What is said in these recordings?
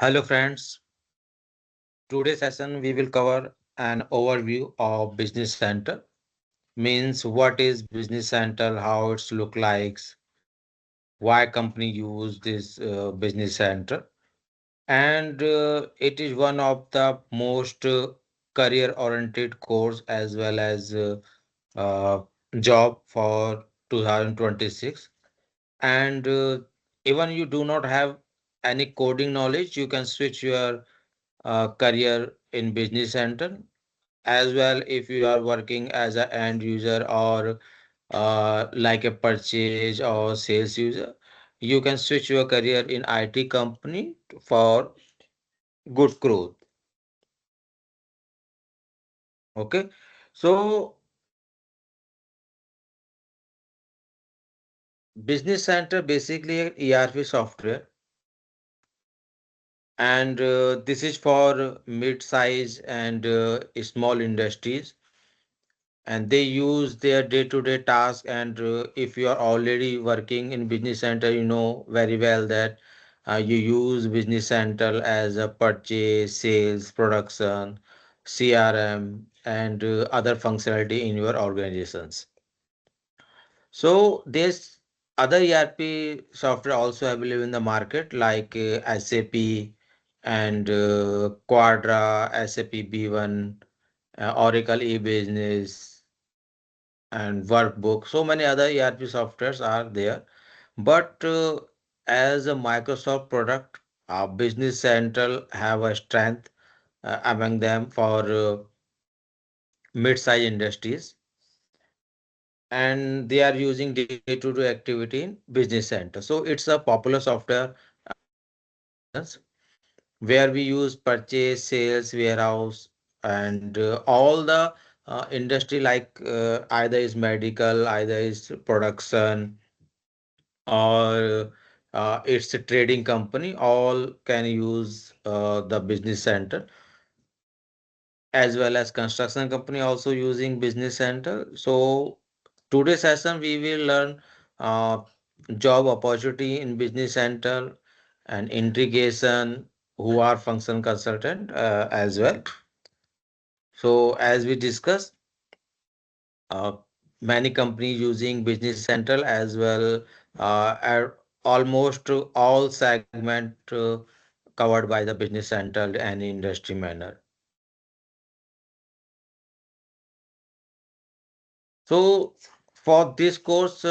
Hello friends, today's session we will cover an overview of Business Center. Means what is Business Center, how it's look like, why company use this Business Center, and it is one of the most career-oriented course as well as uh, job for 2026. And even you do not have any coding knowledge, you can switch your career in Business Center as well if you are working as an end user or like a purchase or sales user. You can switch your career in IT company for good growth. Okay, so Business Center basically a ERP software, and this is for mid-size and small industries, and they use their day-to-day task. And if you are already working in Business Center, you know very well that you use Business Center as a purchase, sales, production, CRM, and other functionality in your organizations. So there's other ERP software also available in the market like SAP and Quadra, SAP B1, Oracle e-business, and workbook. So many other ERP softwares are there. But as a Microsoft product, Business Central have a strength among them for mid-size industries, and they are using day-to-day activity in Business Center. So it's a popular software in organizations where we use purchase, sales, warehouse, and all the industry like either is medical, either is production, or it's a trading company, all can use the Business Center, as well as construction company also using Business Center. So today's session we will learn uh, job opportunity in Business Center and integration, who are function consultant as well. So as we discussed, uh, many companies using Business Central as well, are almost all segment covered by the Business Central and industry manner. So for this course,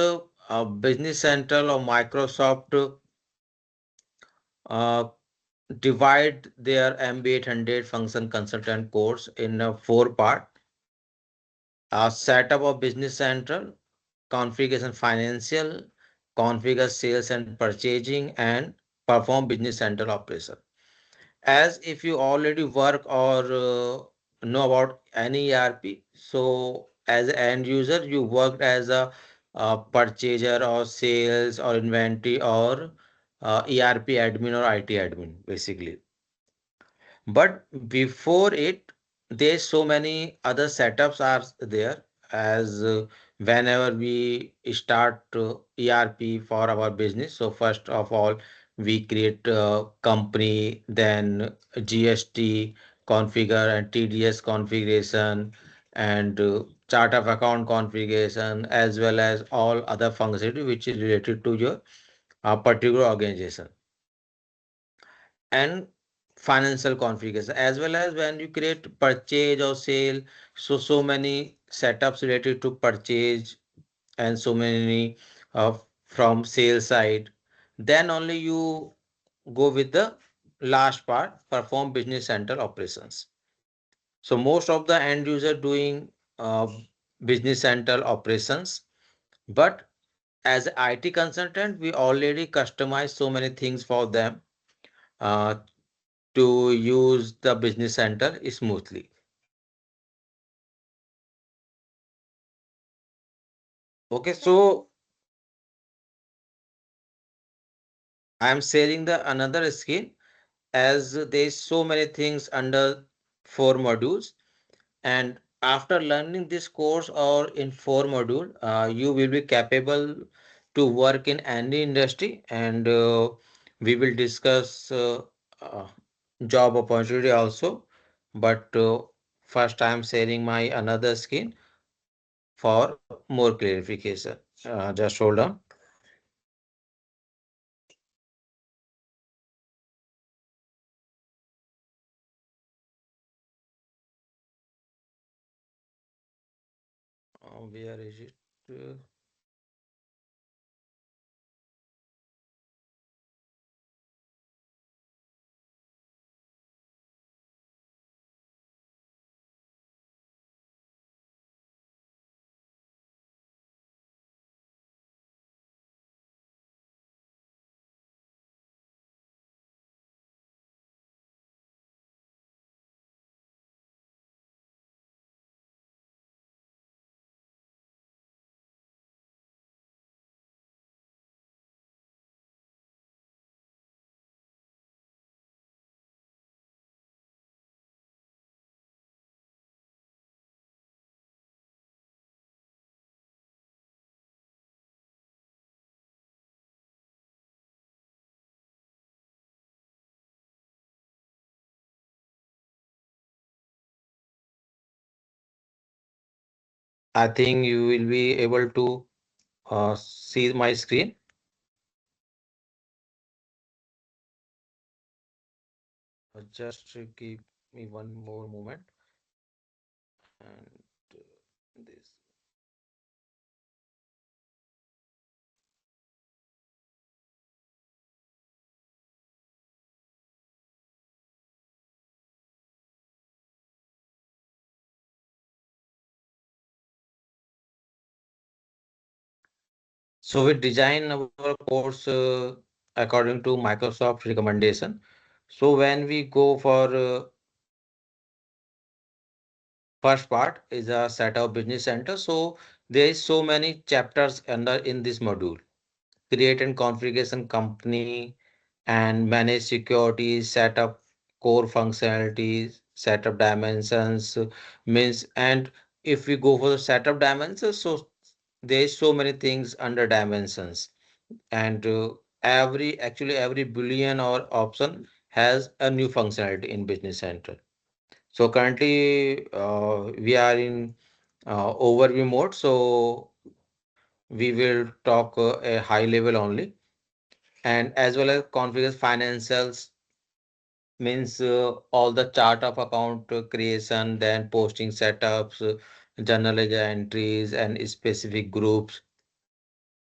Business Central or Microsoft uh, divide their MB 800 function consultant course in four part: setup of Business Central, configuration financial, configure sales and purchasing, and perform Business Central operation. As if you already work or know about any ERP, so as an end user, you worked as a purchaser or sales or inventory or ERP admin or IT admin, basically. But before it, there's so many other setups are there. As whenever we start ERP for our business, so first of all we create a company, then GST configure and TDS configuration, and chart of account configuration, as well as all other functionality which is related to your particular organization, and financial configuration, as well as when you create purchase or sale. So many setups related to purchase and so many from sales side. Then only you go with the last part, perform Business Central operations. So most of the end user doing uh, Business Central operations, but as a IT consultant we already customize so many things for them uh, to use the Business Center smoothly. Okay, so I am sharing the another screen, as there's so many things under four modules. And after learning this course or in four module, you will be capable to work in any industry. And we will discuss uh, job opportunity also. But first I am sharing my another screen for more clarification. Just hold on. Where is it? Uh, I think you will be able to see my screen. Just give me one more moment. And this. So we design our course according to Microsoft recommendation. So when we go for first part is a set of business center. So there is so many chapters under in this module. Create and configuration company and manage security, set up core functionalities, set up dimensions means. And if we go for the setup dimensions, so there is so many things under dimensions. And every boolean or option has a new functionality in business center. So currently we are in overview mode, so we will talk a high level only. And as well as configure financials means all the chart of account creation, then posting setups, journal ledger entries and specific groups.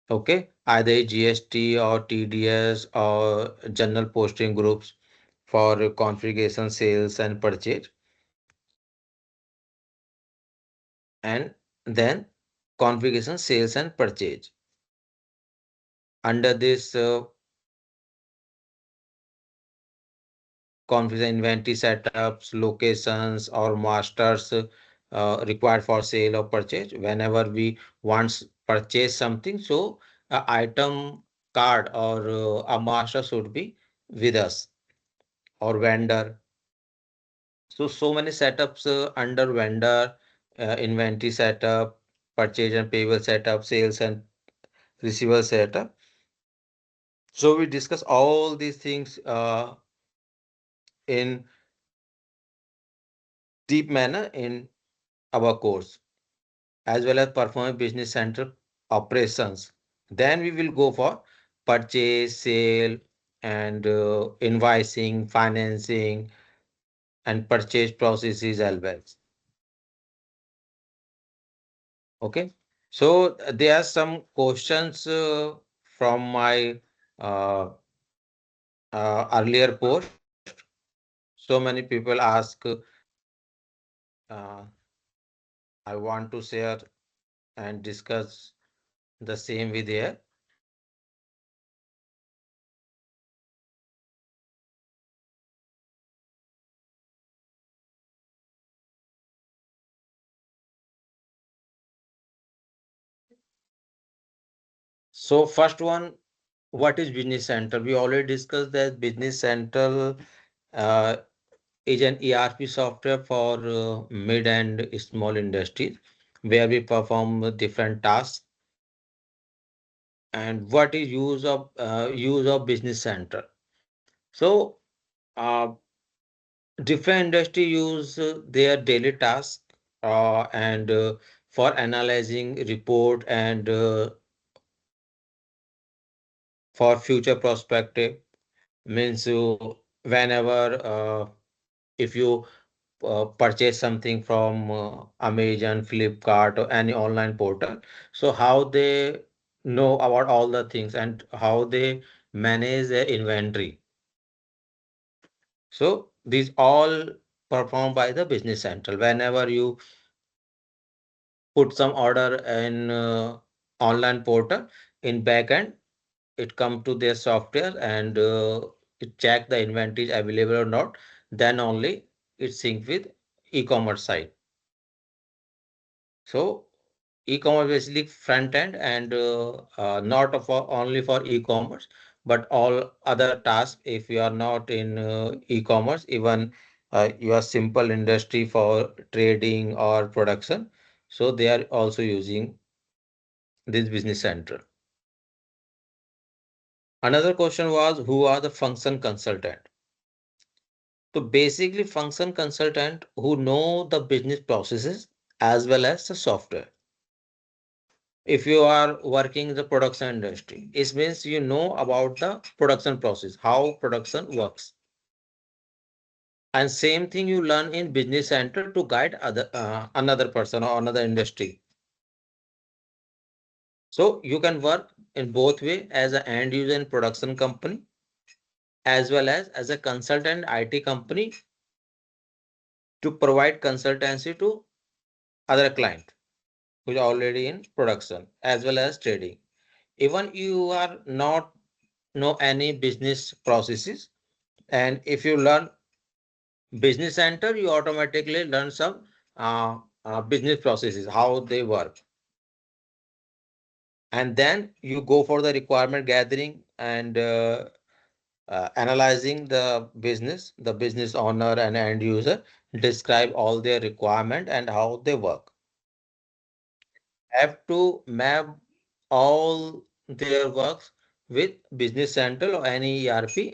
Okay, either GST or TDS or general posting groups for configuration, sales and purchase. And then configuration, sales and purchase. Under this configuration, inventory setups, locations or masters required for sale or purchase. Whenever we want purchase something, so a item card or a master should be with us or vendor. So many setups under vendor, inventory setup, purchase and payable setup, sales and receiver setup. So we discuss all these things in deep manner in our course, as well as perform business center operations. Then we will go for purchase, sale, and invoicing, financing, and purchase processes as well. Okay. So there are some questions from my uh, earlier post. So many people ask, uh, I want to share and discuss the same with here. So first one, what is business center? We already discussed that business center uh, is an ERP software for mid and small industries where we perform different tasks. And what is use of business center? So Uh, Different industry use their daily task and for analyzing report and for future perspective means whenever if you purchase something from Amazon, Flipkart, or any online portal. So how they know about all the things and how they manage their inventory. So these all performed by the business central. Whenever you put some order in online portal in backend, it come to their software and it check the inventory is available or not. Then only it sync with e-commerce site. So e-commerce basically front end and not for only for e-commerce, but all other tasks. If you are not in e-commerce, even you are simple industry for trading or production, so they are also using this business central. Another question was who are the function consultant? So basically, function consultant who know the business processes as well as the software. If you are working in the production industry, it means you know about the production process, how production works. And same thing you learn in business center to guide other another person or another industry. So you can work in both way as an end user in production company as well as a consultant IT company to provide consultancy to other client who is already in production as well as trading. Even you are not know any business processes, and if you learn business center, you automatically learn some business processes, how they work. And then you go for the requirement gathering and analyzing the business owner and end user, describe all their requirement and how they work. Have to map all their works with business central or any ERP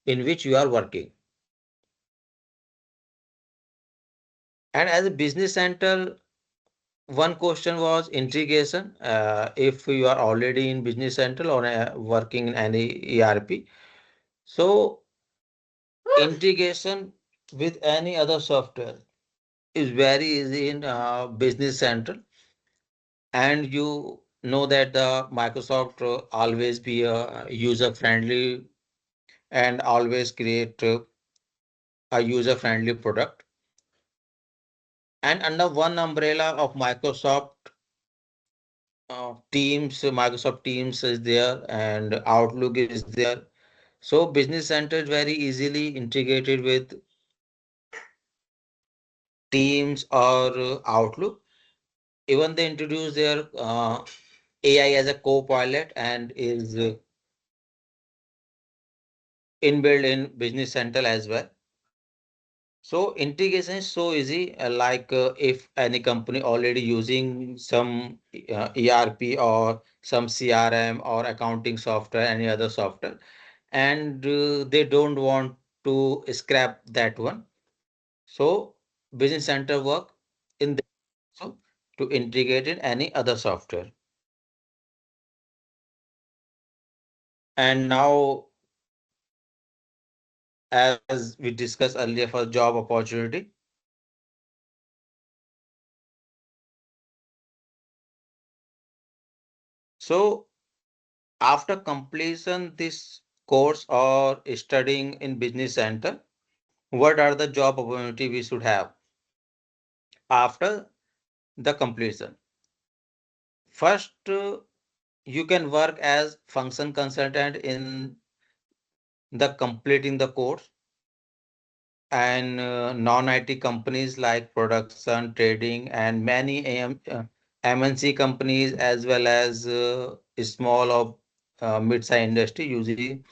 in which you are working. And as a business central, one question was integration. If you are already in Business Central or working in any ERP, so integration with any other software is very easy in Business Central. And you know that the Microsoft always be a user friendly and always create a user friendly product. And under one umbrella of Microsoft Teams, Microsoft Teams is there and Outlook is there. So Business Center is very easily integrated with Teams or Outlook. Even they introduce their AI as a co-pilot and is inbuilt in Business Central as well. So integration is so easy. Like if any company already using some ERP or some CRM or accounting software, any other software, and they don't want to scrap that one. So Business Center work in the so to integrate in any other software. And now, as we discussed earlier for job opportunity, so after completion this course or studying in Business Center, what are the job opportunity we should have after the completion? First, you can work as function consultant in the completing the course and non-IT companies like production, trading, and many MNC companies as well as small or mid-size industry using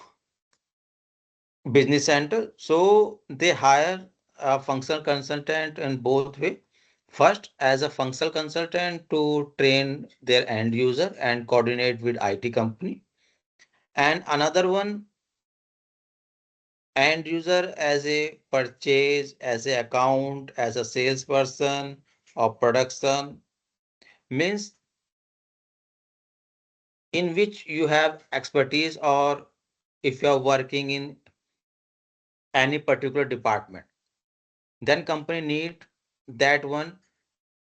business center. So they hire a functional consultant in both way. First, as a functional consultant to train their end user and coordinate with IT company, and another one End user as a purchase, as a account, as a salesperson or production means in which you have expertise, or if you are working in any particular department, then company need that one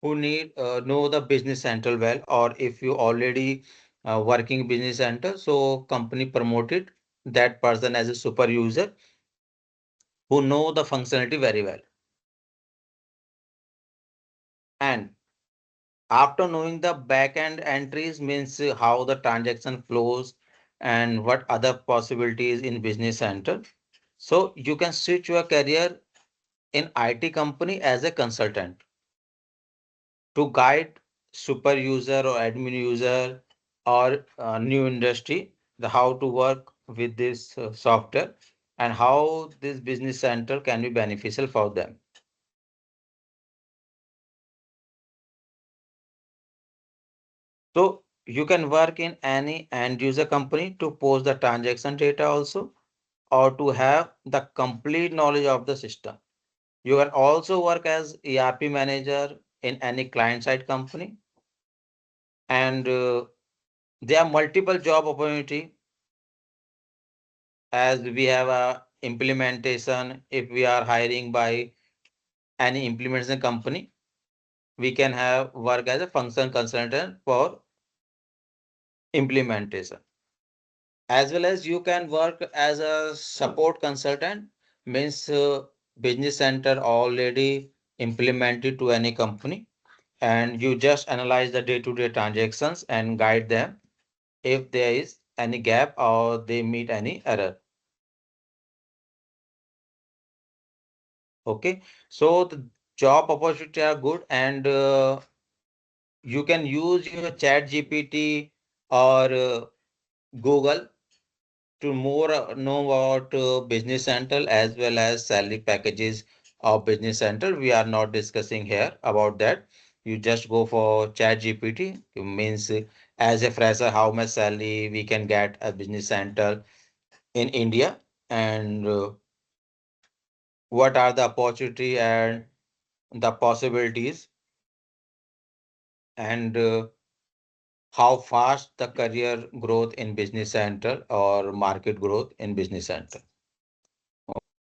who need know the business central well. Or if you already working business center, so company promoted that person as a super user who know the functionality very well. And after knowing the back end entries means how the transaction flows and what other possibilities in business center, so you can switch your career in IT company as a consultant to guide super user or admin user or new industry the how to work with this software and how this business center can be beneficial for them. So you can work in any end user company to post the transaction data also, or to have the complete knowledge of the system. You can also work as ERP manager in any client side company. And there are multiple job opportunity as we have a implementation. If we are hiring by any implementation company, we can have work as a function consultant for implementation, as well as you can work as a support consultant means business center already implemented to any company, and you just analyze the day-to-day transactions and guide them if there is any gap or they meet any error. Okay, so the job opportunity are good, and you can use your chat GPT or Google to more know about business central as well as salary packages of business central. We are not discussing here about that. You just go for chat GPT. It means as a fresher how much salary we can get at business central in India, and what are the opportunity and the possibilities, and how fast the career growth in business center or market growth in business center.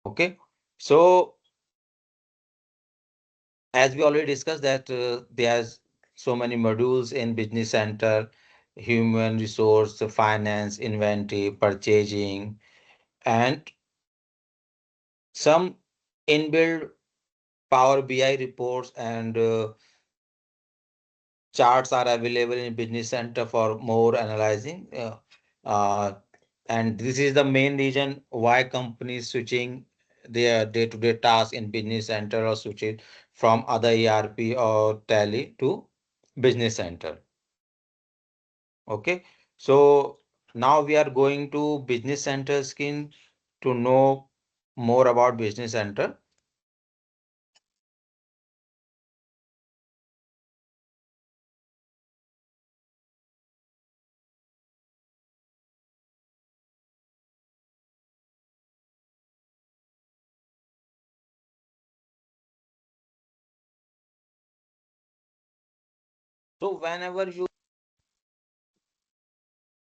Okay, so as we already discussed that there's so many modules in business center: human resource, finance, inventory, purchasing, and some inbuilt Power BI reports and charts are available in business center for more analyzing. Uh, and this is the main reason why companies switching their day-to-day tasks in business center or switching from other ERP or Tally to business center. Okay, so now we are going to business center skin to know more about business center. So whenever you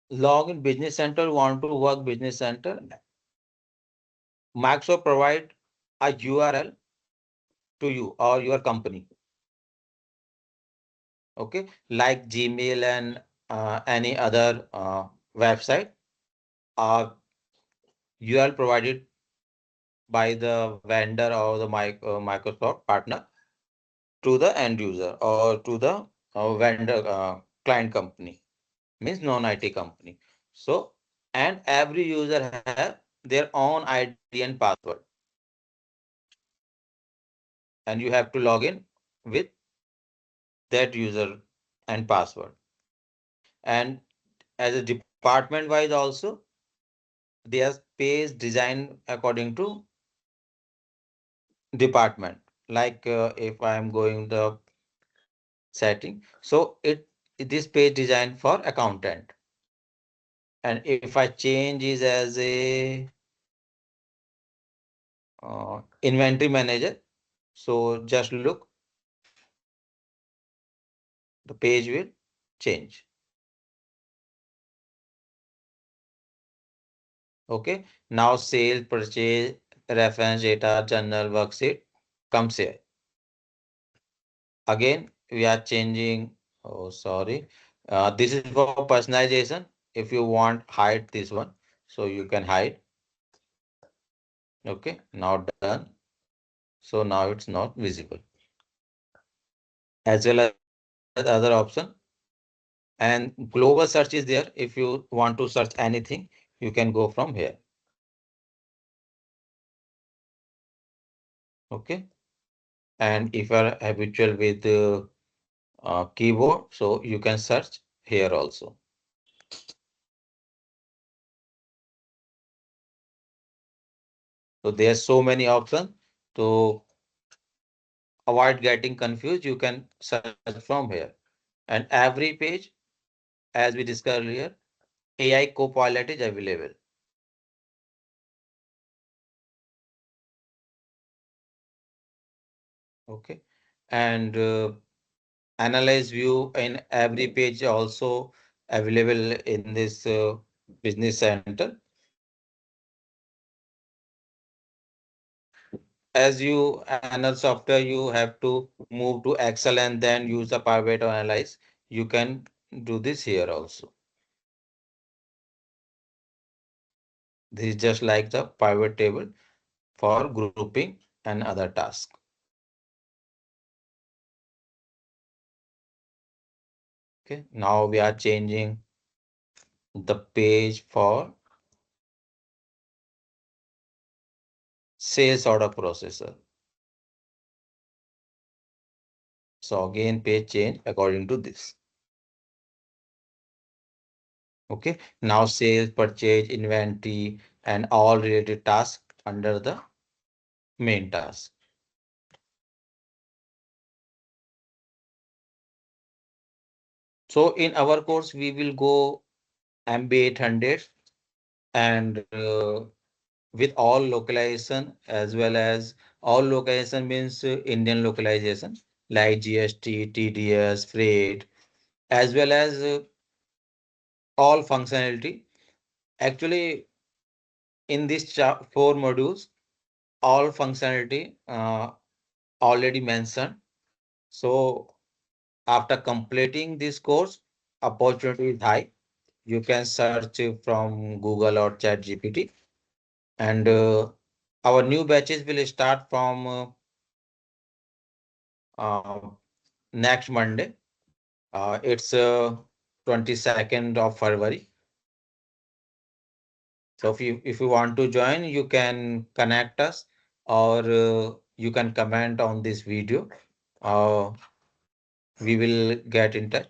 log in business center, want to work business center, Microsoft provide a URL to you or your company. Okay, like Gmail and any other website, uh, URL provided by the vendor or the Microsoft partner to the end user or to the vendor client company, means non-IT company. So, and every user have their own ID and password, and you have to log in with that user and password. And as a department wise also, their page design according to department. Like if I am going the setting, so this page design for accountant, and if I change is as a inventory manager. So just look, the page will change. Okay. Now sale, purchase, reference data, journal, worksheet comes here. Again, we are changing. Oh, sorry. This is for personalization. If you want, hide this one. So you can hide. Okay. Now done. So now it's not visible. As well as other option. And global search is there. If you want to search anything, you can go from here. Okay. And if you are habitual with keyboard, so you can search here also. So there's so many options. To avoid getting confused, you can search from here. And every page, as we discussed earlier, AI Copilot is available. Okay. And analyze view in every page also available in this business center. As you analyze software, you have to move to Excel and then use the Power BI to analyze. You can do this here also. This is just like the pivot table for grouping and other tasks. Okay, now we are changing the page for sales order processor. So again, page change according to this. Okay, now sales, purchase, inventory, and all related tasks under the main task. So in our course, we will go MB 800 and with all localization as well as all localization means Indian localization like GST, TDS, freight, as well as all functionality. Actually, in these four modules, all functionality already mentioned. So after completing this course, opportunity is high. You can search from Google or ChatGPT, and our new batches will start from uh, next Monday. It's 22nd of February. So if you want to join, you can connect us or you can comment on this video. Uh, we will get in touch.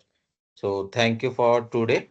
So thank you for today.